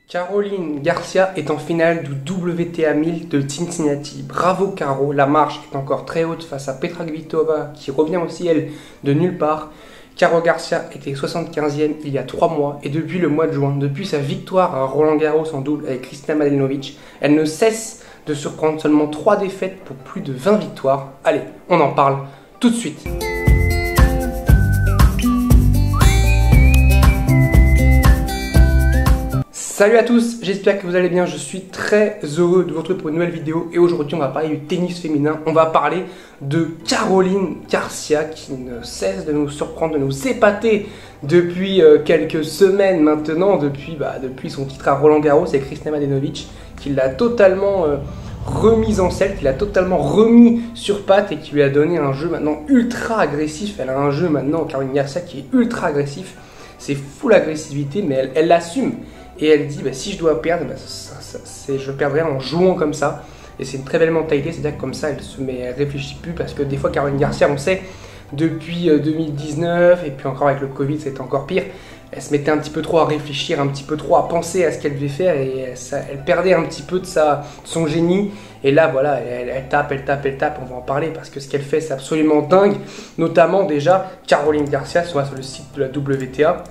Caroline Garcia est en finale du WTA 1000 de Cincinnati. Bravo Caro, la marche est encore très haute face à Petra Kvitova qui revient aussi elle de nulle part. Caro Garcia était 75e il y a 3 mois et depuis le mois de juin, depuis sa victoire à Roland Garros en double avec Kristina Mladenovic, elle ne cesse de surprendre seulement 3 défaites pour plus de 20 victoires. Allez, on en parle tout de suite. Salut à tous, j'espère que vous allez bien, je suis très heureux de vous retrouver pour une nouvelle vidéo et aujourd'hui on va parler du tennis féminin, on va parler de Caroline Garcia qui ne cesse de nous surprendre, de nous épater depuis quelques semaines maintenant, depuis son titre à Roland Garros et Kristina Mladenovic qui l'a totalement remise en selle, qui l'a totalement remis sur pattes et qui lui a donné un jeu maintenant ultra agressif. Elle a un jeu maintenant, Caroline Garcia, qui est ultra agressif, c'est full agressivité mais elle l'assume. Et elle dit, si je dois perdre, je perdrai en jouant comme ça. Et c'est une très belle mentalité, c'est-à-dire que comme ça, elle réfléchit plus. Parce que des fois, Caroline Garcia, on sait, depuis 2019, et puis encore avec le Covid, c'était encore pire, elle se mettait un petit peu trop à réfléchir, un petit peu trop à penser à ce qu'elle devait faire. Et elle perdait un petit peu de son génie. Et là, voilà, elle tape, on va en parler. Parce que ce qu'elle fait, c'est absolument dingue. Notamment, déjà, Caroline Garcia, sur le site de la WTA,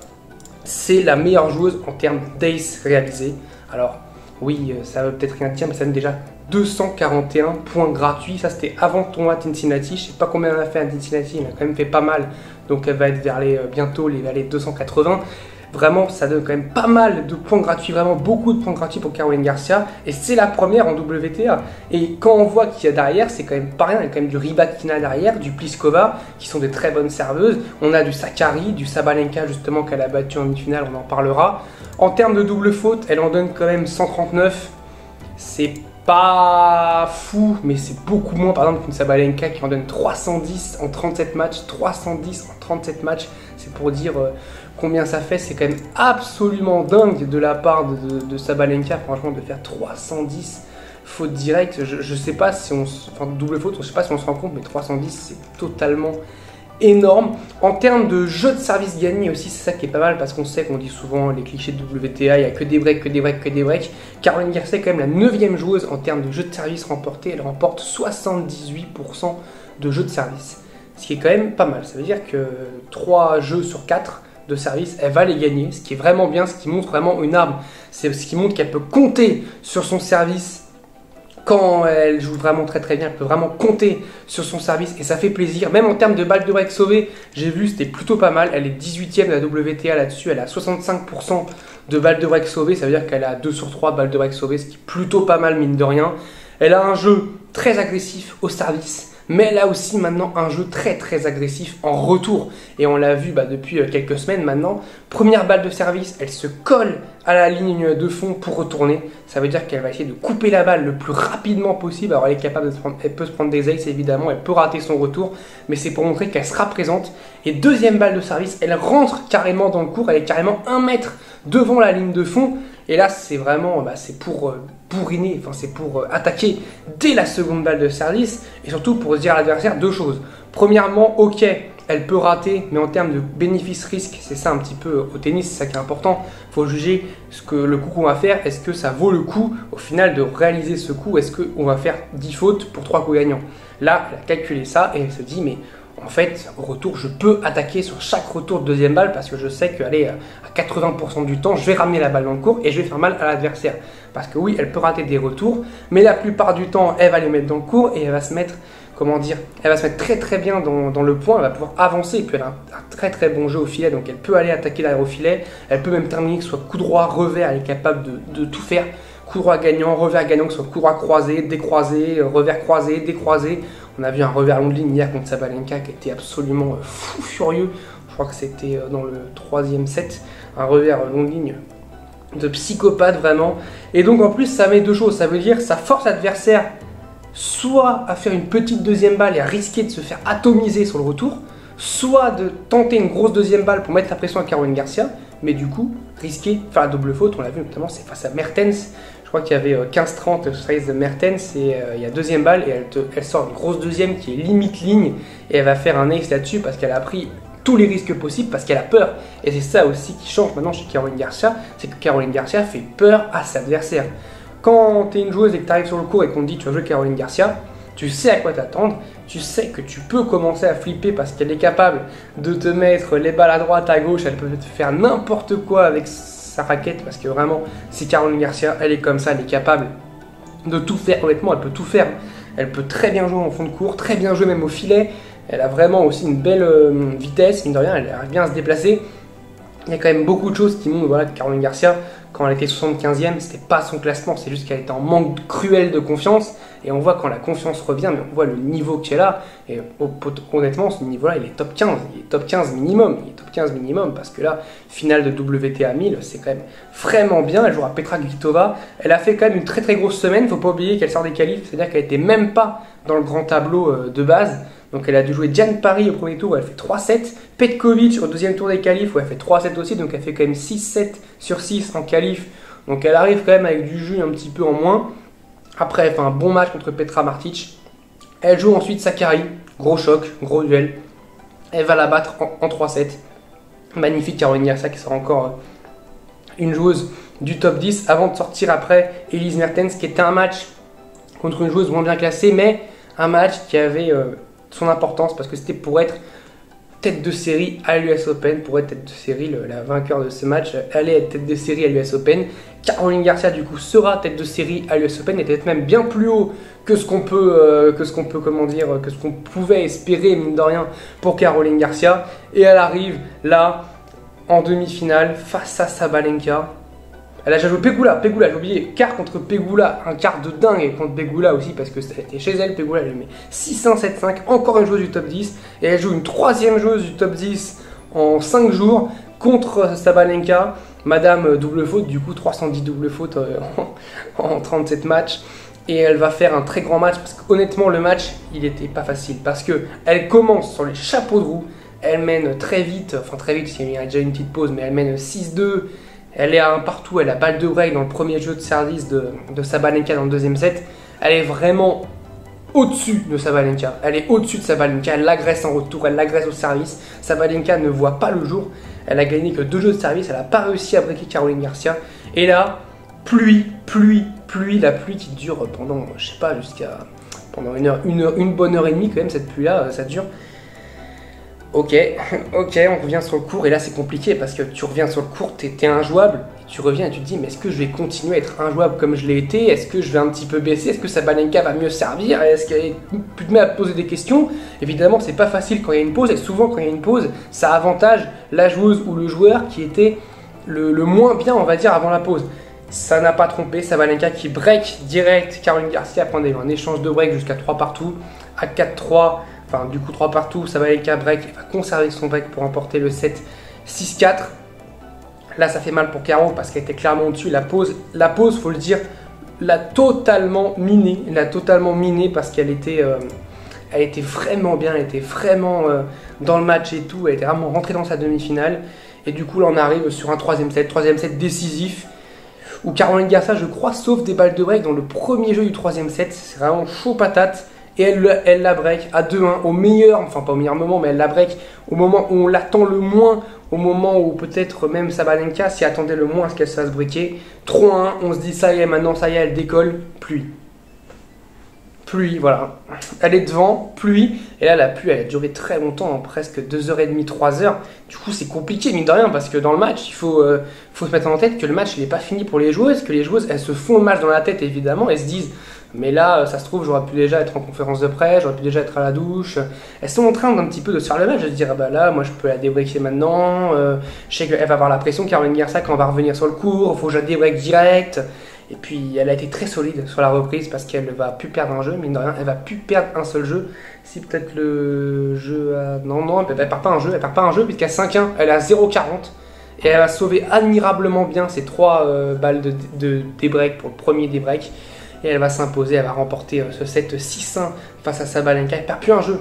c'est la meilleure joueuse en termes d'ace réalisés. Alors, oui, ça veut peut-être rien dire, mais ça donne déjà 241 points gratuits. Ça, c'était avant le tournoi à Cincinnati. Je ne sais pas combien elle a fait à Cincinnati, elle a quand même fait pas mal. Donc, elle va être vers bientôt les 280. Vraiment, ça donne quand même pas mal de points gratuits, vraiment beaucoup de points gratuits pour Caroline Garcia. Et c'est la première en WTA. Et quand on voit qu'il y a derrière, c'est quand même pas rien. Il y a quand même du Rybakina derrière, du Pliskova, qui sont des très bonnes serveuses. On a du Sakkari, du Sabalenka justement qu'elle a battu en demi-finale, on en parlera. En termes de double faute, elle en donne quand même 139. C'est pas fou, mais c'est beaucoup moins par exemple qu'une Sabalenka qui en donne 310 en 37 matchs. 310 en 37 matchs, c'est pour dire combien ça fait. C'est quand même absolument dingue de la part de Sabalenka, franchement, de faire 310 fautes directes. Je sais pas si double faute, je sais pas si on se rend compte, mais 310 c'est totalement énorme. En termes de jeu de service gagné aussi, c'est ça qui est pas mal parce qu'on sait qu'on dit souvent les clichés de WTA, il n'y a que des breaks, que des breaks, que des breaks. Caroline Garcia est quand même la 9e joueuse en termes de jeu de service remporté. Elle remporte 78% de jeu de service, ce qui est quand même pas mal. Ça veut dire que 3 jeux sur 4 de service, elle va les gagner, ce qui est vraiment bien, ce qui montre vraiment une arme. C'est ce qui montre qu'elle peut compter sur son service. Quand elle joue vraiment très bien, elle peut vraiment compter sur son service et ça fait plaisir. Même en termes de balles de break sauvées, j'ai vu, c'était plutôt pas mal. Elle est 18e de la WTA là-dessus, elle a 65% de balles de break sauvées. Ça veut dire qu'elle a 2 sur 3 balles de break sauvées, ce qui est plutôt pas mal mine de rien. Elle a un jeu très agressif au service, mais elle a aussi maintenant un jeu très agressif en retour. Et on l'a vu depuis quelques semaines maintenant. Première balle de service, elle se colle à la ligne de fond pour retourner. Ça veut dire qu'elle va essayer de couper la balle le plus rapidement possible. Alors elle est capable elle peut se prendre des aces évidemment, elle peut rater son retour, mais c'est pour montrer qu'elle sera présente. Et deuxième balle de service, elle rentre carrément dans le court, elle est carrément 1 mètre devant la ligne de fond. Et là c'est vraiment, c'est pour bourriner, c'est pour attaquer dès la seconde balle de service. Et surtout pour dire à l'adversaire 2 choses. Premièrement, ok, elle peut rater, mais en termes de bénéfice-risque, c'est ça un petit peu au tennis, c'est ça qui est important. Il faut juger le coup qu'on va faire. Est-ce que ça vaut le coup au final de réaliser ce coup? Est-ce qu'on va faire 10 fautes pour 3 coups gagnants? Là, elle a calculé ça et elle se dit, mais en fait, au retour, je peux attaquer sur chaque retour de deuxième balle parce que je sais qu'à 80% du temps, je vais ramener la balle dans le court et je vais faire mal à l'adversaire. Parce que oui, elle peut rater des retours, mais la plupart du temps, elle va les mettre dans le court et elle va se mettre, elle va se mettre très bien dans le point, elle va pouvoir avancer. Et puis elle a un très bon jeu au filet, donc elle peut aller attaquer derrière au filet. Elle peut même terminer que ce soit coup droit, revers, elle est capable de tout faire. Coup droit gagnant, revers gagnant, que ce soit coup droit croisé, décroisé, revers croisé, décroisé. On a vu un revers long de ligne hier contre Sabalenka qui était absolument fou furieux. Je crois que c'était dans le 3e set. Un revers long de ligne de psychopathe vraiment. Et donc en plus ça met 2 choses. Ça veut dire ça force l'adversaire soit à faire une petite deuxième balle et à risquer de se faire atomiser sur le retour, soit de tenter une grosse deuxième balle pour mettre la pression à Caroline Garcia, mais du coup risquer de faire la double faute. On l'a vu notamment, c'est face à Mertens. Je crois qu'il y avait 15-30 service de Mertens et il y a deuxième balle et elle sort une grosse deuxième qui est limite ligne et elle va faire un ace là-dessus parce qu'elle a pris tous les risques possibles parce qu'elle a peur. Et c'est ça aussi qui change maintenant chez Caroline Garcia, c'est que Caroline Garcia fait peur à ses adversaires. Quand tu es une joueuse et que tu arrives sur le court et qu'on te dit tu vas jouer Caroline Garcia, tu sais à quoi t'attendre, tu sais que tu peux commencer à flipper parce qu'elle est capable de te mettre les balles à droite, à gauche, elle peut te faire n'importe quoi avec sa raquette parce que vraiment, c'est Caroline Garcia, elle est comme ça, elle est capable de tout faire, honnêtement, elle peut tout faire. Elle peut très bien jouer en fond de court, très bien jouer même au filet, elle a vraiment aussi une belle vitesse, mine de rien, elle arrive bien à se déplacer. Il y a quand même beaucoup de choses qui montrent voilà, que Caroline Garcia, quand elle était 75e, c'était pas son classement, c'est juste qu'elle était en manque cruel de confiance. Et on voit quand la confiance revient, mais on voit le niveau qu'elle a. Et honnêtement, ce niveau-là, il est top 15. Il est top 15 minimum. Il est top 15 minimum parce que là, finale de WTA 1000, c'est quand même vraiment bien. Elle jouera Petra Kvitova. Elle a fait quand même une très très grosse semaine. Il ne faut pas oublier qu'elle sort des qualifs, c'est-à-dire qu'elle n'était même pas dans le grand tableau de base. Donc elle a dû jouer Diane Paris au premier tour où elle fait 3-7. Petkovic au deuxième tour des qualifs où elle fait 3-7 aussi. Donc elle fait quand même 6-7 sur 6 en qualif. Donc elle arrive quand même avec du jus un petit peu en moins. Après, elle fait un bon match contre Petra Martic. Elle joue ensuite Sakkari. Gros choc, gros duel. Elle va la battre en 3-7. Magnifique Caroline Garcia qui sera encore une joueuse du top 10 avant de sortir après Elise Mertens qui était un match contre une joueuse moins bien classée mais un match qui avait son importance parce que c'était pour être tête de série à l'US Open, pour être tête de série, la vainqueur de ce match allait être tête de série à l'US Open. Caroline Garcia du coup sera tête de série à l'US Open et peut-être même bien plus haut que ce qu'on pouvait espérer mine de rien pour Caroline Garcia. Et elle arrive là en demi-finale face à Sabalenka. Elle a déjà joué Pegula, j'ai oublié, quart contre Pegula, un quart de dingue contre Pegula aussi parce que c'était chez elle, Pegula elle met 6-1, 7-5, encore une joueuse du top 10 et elle joue une troisième joueuse du top 10 en 5 jours contre Sabalenka, Madame double faute, du coup 310 double faute en 37 matchs et elle va faire un très grand match parce qu'honnêtement le match il n'était pas facile parce qu'elle commence sur les chapeaux de roue, elle mène très vite, il y a déjà une petite pause mais elle mène 6-2. Elle est à un partout, elle a balle de break dans le premier jeu de service de Sabalenka dans le deuxième set. Elle est vraiment au-dessus de Sabalenka. Elle est au-dessus de Sabalenka, elle l'agresse en retour, elle l'agresse au service. Sabalenka ne voit pas le jour. Elle a gagné que 2 jeux de service, elle n'a pas réussi à breaker Caroline Garcia. Et là, pluie, la pluie qui dure pendant, je sais pas, pendant une bonne heure et demie quand même, cette pluie-là, ça dure. Ok, on revient sur le court et là c'est compliqué parce que tu reviens sur le court, t'es injouable et tu reviens et tu te dis mais est-ce que je vais continuer à être injouable comme je l'ai été? Est-ce que je vais un petit peu baisser? Est-ce que Sabalenka va mieux servir? Est-ce qu'elle te met à te poser des questions? Évidemment c'est pas facile quand il y a une pause et souvent quand il y a une pause ça avantage la joueuse ou le joueur qui était le moins bien on va dire avant la pause. Ça n'a pas trompé, Sabalenka qui break direct Caroline Garcia, après on a eu un échange de break jusqu'à 3 partout, à 4-3. Enfin, du coup, 3 partout, Sabalenka break, elle va conserver son break pour remporter le set 6-4. Là, ça fait mal pour Caro parce qu'elle était clairement au-dessus. La pause, faut le dire, l'a totalement minée parce qu'elle était, elle était vraiment bien, elle était vraiment dans le match et tout. Elle était vraiment rentrée dans sa demi-finale. Et du coup, là, on arrive sur un troisième set décisif où Caroline Garcia, je crois, sauve des balles de break dans le premier jeu du troisième set. C'est vraiment chaud patate. Et elle la break à 2-1 au meilleur, enfin pas au meilleur moment, mais elle la break au moment où on l'attend le moins, au moment où peut-être même Sabalenka s'y attendait le moins à ce qu'elle se fasse breaker. 3-1, on se dit ça y est, maintenant ça y est, elle décolle, pluie. Pluie, voilà. Elle est devant, pluie, et là la pluie elle a duré très longtemps, presque 2h30, 3h. Du coup c'est compliqué mine de rien parce que dans le match, il faut se mettre en tête que le match il n'est pas fini pour les joueuses, que les joueuses elles se font le match dans la tête évidemment, elles se disent mais là, ça se trouve, j'aurais pu déjà être en conférence de presse, j'aurais pu déjà être à la douche. Elles sont en train d'un petit peu de se faire le match, de se dire, ah bah là, moi je peux la débreaker maintenant. Je sais qu'elle va avoir la pression, Caroline Garcia, quand on va revenir sur le court, il faut que je la débreak direct. Et puis, elle a été très solide sur la reprise parce qu'elle ne va plus perdre un jeu, mine de rien, elle va plus perdre un seul jeu. Si peut-être le jeu a... Non, elle perd pas un jeu, puisqu'à 5-1, elle est à 0,40. Et elle va sauver admirablement bien ses 3 balles de débreak pour le premier débreak. Et elle va s'imposer, elle va remporter ce set 6-1 face à Sabalenka. Elle ne perd plus un jeu.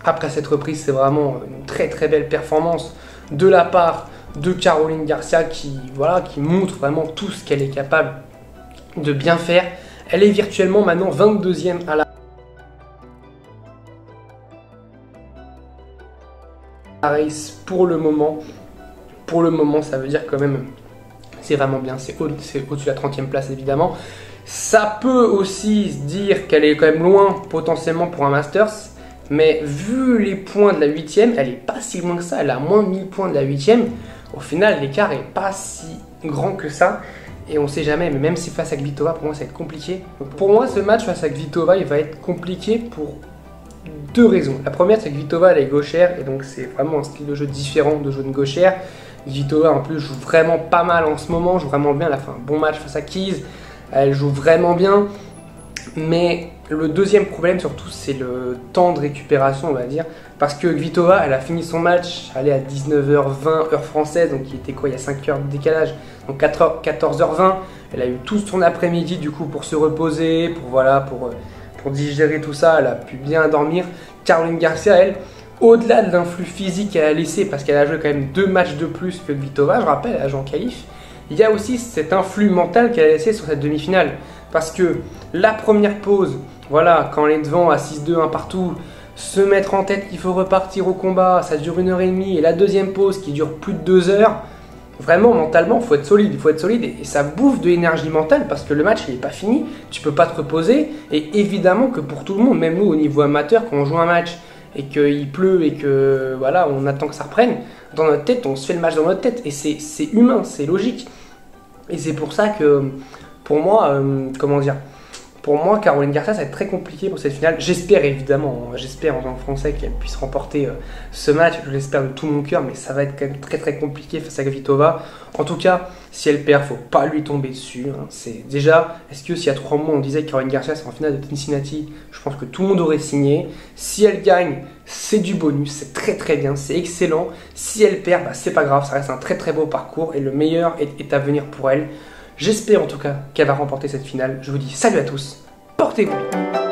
Après cette reprise, c'est vraiment une très très belle performance de la part de Caroline Garcia qui montre vraiment tout ce qu'elle est capable de bien faire. Elle est virtuellement maintenant 22e à la race pour le moment. Pour le moment, ça veut dire quand même, c'est vraiment bien, c'est au-dessus de la 30e place évidemment. Ça peut aussi se dire qu'elle est quand même loin potentiellement pour un Masters, mais vu les points de la 8e, elle est pas si loin que ça, elle a moins de 1000 points de la 8e. Au final, l'écart est pas si grand que ça. Et on sait jamais, mais même si face à Kvitova, pour moi ça va être compliqué. Donc pour moi, ce match face à Kvitova, il va être compliqué pour deux raisons. La première, c'est que Kvitova, elle est gauchère, et donc c'est vraiment un style de jeu différent de jouer une gauchère. Kvitova, en plus, joue vraiment pas mal en ce moment, joue vraiment bien. Elle a fait un bon match face à Keys, elle joue vraiment bien. Mais le deuxième problème, surtout, c'est le temps de récupération, on va dire. Parce que Kvitova, elle a fini son match, elle est à 19h20 heure française, donc il était quoi, il y a 5 heures de décalage, donc 14h20. Elle a eu tout son après-midi du coup pour se reposer, pour digérer tout ça, elle a pu bien dormir. Caroline Garcia, elle, au-delà de l'influx physique qu'elle a laissé, parce qu'elle a joué quand même 2 matchs de plus que Kvitova, je rappelle, elle a joué en qualif, il y a aussi cet influx mental qu'elle a laissé sur cette demi-finale. Parce que la première pause, voilà, quand elle est devant à 6-2, 1 partout, se mettre en tête qu'il faut repartir au combat, ça dure 1h30, et la deuxième pause qui dure plus de 2 heures, vraiment mentalement, il faut être solide, et ça bouffe de l'énergie mentale parce que le match il n'est pas fini, tu peux pas te reposer, et évidemment que pour tout le monde, même nous au niveau amateur, quand on joue un match et qu'il pleut et que voilà, on attend que ça reprenne, dans notre tête, on se fait le match dans notre tête, et c'est humain, c'est logique. Et c'est pour ça que, pour moi, pour moi, Caroline Garcia, ça va être très compliqué pour cette finale. J'espère évidemment, j'espère en tant que Français qu'elle puisse remporter ce match. Je l'espère de tout mon cœur, mais ça va être quand même très compliqué face à Kvitova. En tout cas, si elle perd, faut pas lui tomber dessus. Hein. C'est déjà, est-ce que s'il y a 3 mois on disait que Caroline Garcia c'est en finale de Cincinnati, je pense que tout le monde aurait signé. Si elle gagne, c'est du bonus, c'est très bien, c'est excellent. Si elle perd, bah, c'est pas grave, ça reste un très beau parcours et le meilleur est à venir pour elle. J'espère en tout cas qu'elle va remporter cette finale. Je vous dis salut à tous, portez-vous bien.